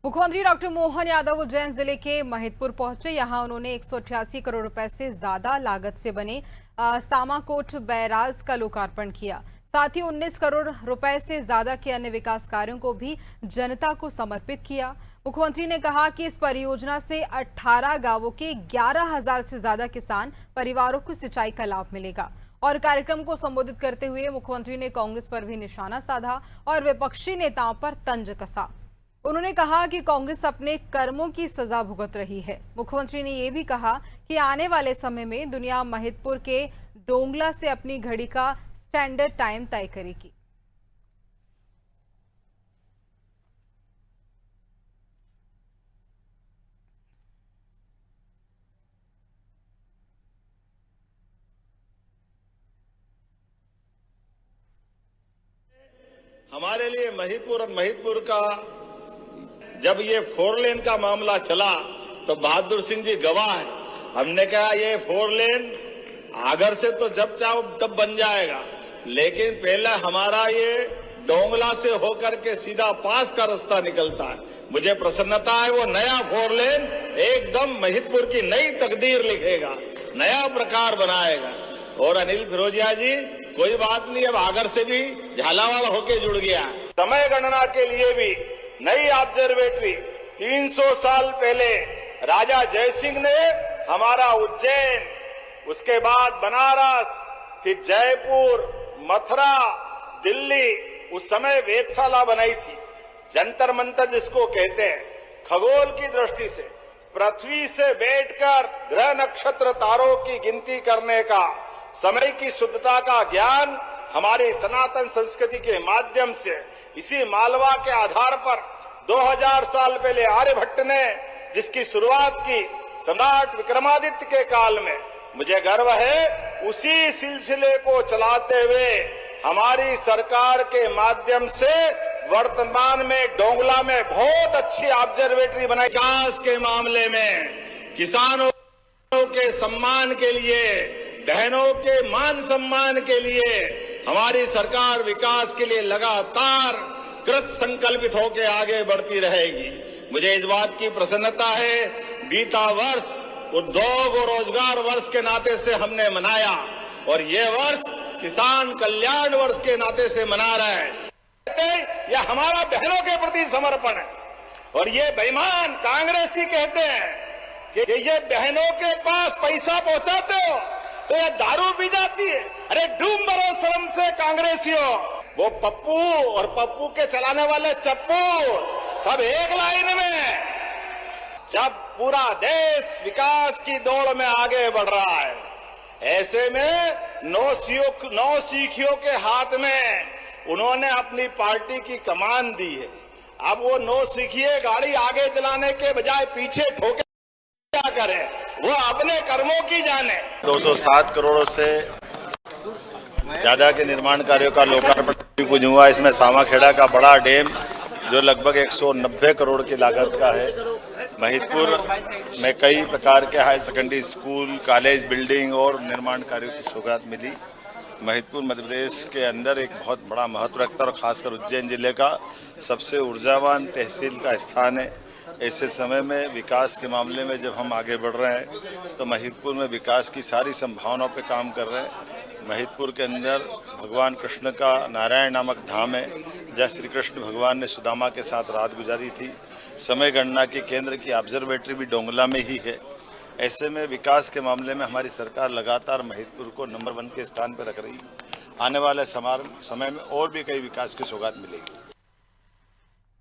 मुख्यमंत्री डॉक्टर मोहन यादव उज्जैन जिले के महिदपुर पहुंचे। यहां उन्होंने 188 करोड़ रुपए से ज्यादा लागत से बने सामाकोट बैराज का लोकार्पण किया। साथ ही 19 करोड़ रुपए से ज्यादा के अन्य विकास कार्यों को भी जनता को समर्पित किया। मुख्यमंत्री ने कहा कि इस परियोजना से 18 गांवों के 11,000 से ज्यादा किसान परिवारों को सिंचाई का लाभ मिलेगा। और कार्यक्रम को संबोधित करते हुए मुख्यमंत्री ने कांग्रेस पर भी निशाना साधा और विपक्षी नेताओं पर तंज कसा। उन्होंने कहा कि कांग्रेस अपने कर्मों की सजा भुगत रही है। मुख्यमंत्री ने यह भी कहा कि आने वाले समय में दुनिया महिदपुर के डोंगला से अपनी घड़ी का स्टैंडर्ड टाइम तय करेगी। हमारे लिए महिदपुर और महिदपुर का जब ये 4 लेन का मामला चला तो बहादुर सिंह जी गवाह है। हमने कहा ये 4 लेन आगर से तो जब चाहो तब बन जाएगा, लेकिन पहले हमारा ये डोंगला से होकर के सीधा पास का रास्ता निकलता है। मुझे प्रसन्नता है वो नया 4 लेन एकदम महिदपुर की नई तकदीर लिखेगा, नया प्रकार बनाएगा। और अनिल फिरोजिया जी कोई बात नहीं, अब आगर से भी झालावाड़ होके जुड़ गया। समय गणना के लिए भी नई ऑब्जर्वेटरी 300 साल पहले राजा जयसिंह ने हमारा उज्जैन, उसके बाद बनारस, फिर जयपुर, मथुरा, दिल्ली, उस समय वेधशाला बनाई थी। जंतर मंतर जिसको कहते हैं, खगोल की दृष्टि से पृथ्वी से बैठकर ग्रह नक्षत्र तारों की गिनती करने का, समय की शुद्धता का ज्ञान हमारी सनातन संस्कृति के माध्यम से इसी मालवा के आधार पर 2000 साल पहले आर्यभट्ट ने जिसकी शुरुआत की सम्राट विक्रमादित्य के काल में, मुझे गर्व है उसी सिलसिले को चलाते हुए हमारी सरकार के माध्यम से वर्तमान में डोंगला में बहुत अच्छी ऑब्जर्वेटरी बनाई। विकास के मामले में किसानों के सम्मान के लिए, बहनों के मान सम्मान के लिए हमारी सरकार विकास के लिए लगातार कृत संकल्पित होकर आगे बढ़ती रहेगी। मुझे इस बात की प्रसन्नता है, बीता वर्ष उद्योग और रोजगार वर्ष के नाते से हमने मनाया और ये वर्ष किसान कल्याण वर्ष के नाते से मना रहा है। यह हमारा बहनों के प्रति समर्पण है। और ये बेईमान कांग्रेसी कहते हैं कि ये बहनों के पास पैसा पहुंचाते हो तो ये दारू पी जाती है। अरे डूब मरो शर्म से कांग्रेसियों। वो पप्पू और पप्पू के चलाने वाले चप्पू सब एक लाइन में। जब पूरा देश विकास की दौड़ में आगे बढ़ रहा है, ऐसे में नौ सीखियों के हाथ में उन्होंने अपनी पार्टी की कमान दी है। अब वो 9 सीखिए गाड़ी आगे चलाने के बजाय पीछे ठोके क्या करें, वो अपने कर्मों की जाने। 207 करोड़ से ज्यादा के निर्माण कार्यों का लोकार्पण कुछ हुआ। इसमें सामाखेड़ा का बड़ा डैम जो लगभग 190 करोड़ की लागत का है। महिदपुर में कई प्रकार के high secondary school, college building और निर्माण कार्यों की सौगात मिली। महिदपुर मध्य प्रदेश के अंदर एक बहुत बड़ा महत्व रखता है और खासकर उज्जैन जिले का सबसे ऊर्जावान तहसील का स्थान है। ऐसे समय में विकास के मामले में जब हम आगे बढ़ रहे हैं तो महिदपुर में विकास की सारी संभावनाओं पर काम कर रहे हैं। महिदपुर के अंदर भगवान कृष्ण का नारायण नामक धाम है, जहाँ श्री कृष्ण भगवान ने सुदामा के साथ रात गुजारी थी। समय गणना के केंद्र की ऑब्जर्वेटरी भी डोंगला में ही है। ऐसे में विकास के मामले में हमारी सरकार लगातार महिदपुर को नंबर 1 के स्थान पर रख रही है। आने वाले समय में और भी कई विकास की सौगात मिलेगी।